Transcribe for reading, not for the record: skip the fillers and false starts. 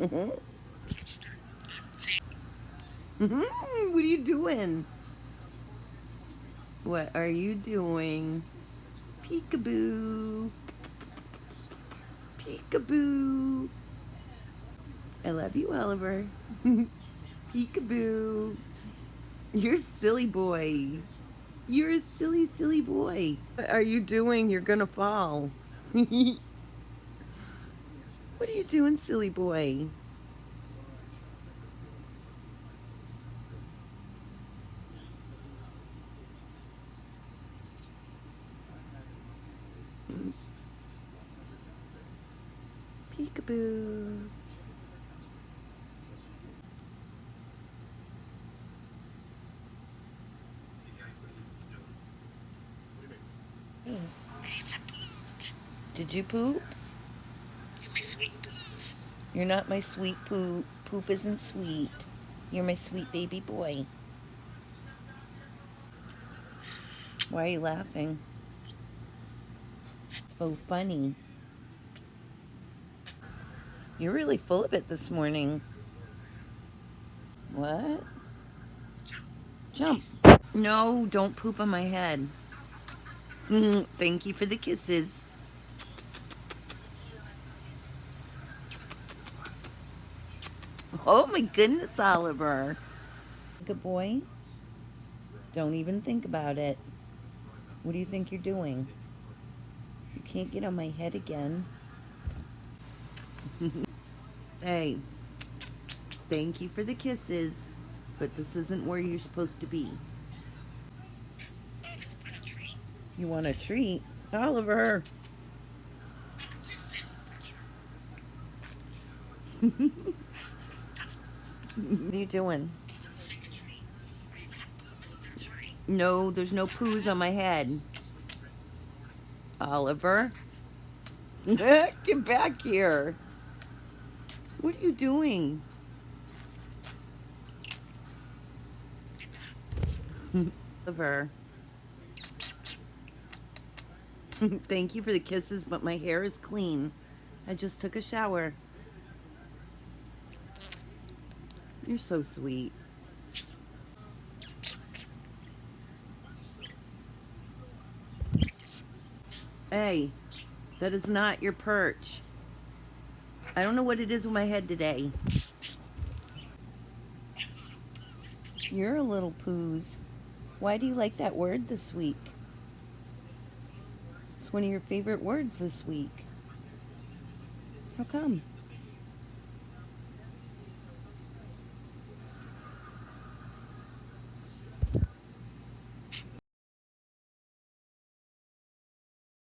What are you doing? What are you doing? Peekaboo. Peekaboo. I love you, Oliver. Peekaboo. You're a silly boy. You're a silly, silly boy. What are you doing? You're gonna fall. What are you doing, silly boy? Peekaboo. Hey, did you poop? You're not my sweet poop. Poop isn't sweet. You're my sweet baby boy. Why are you laughing? It's so funny. You're really full of it this morning. What? Jump. No, don't poop on my head. Thank you for the kisses. Oh my goodness, Oliver. Good boy. Don't even think about it. What do you think you're doing? You can't get on my head again. Hey, thank you for the kisses, but this isn't where you're supposed to be. You want a treat? Oliver! What are you doing? No, there's no poos on my head. Oliver? Get back here. What are you doing? Oliver. Thank you for the kisses, but my hair is clean. I just took a shower. You're so sweet. Hey, that is not your perch. I don't know what it is with my head today. You're a little poos. Why do you like that word this week? It's one of your favorite words this week. How come?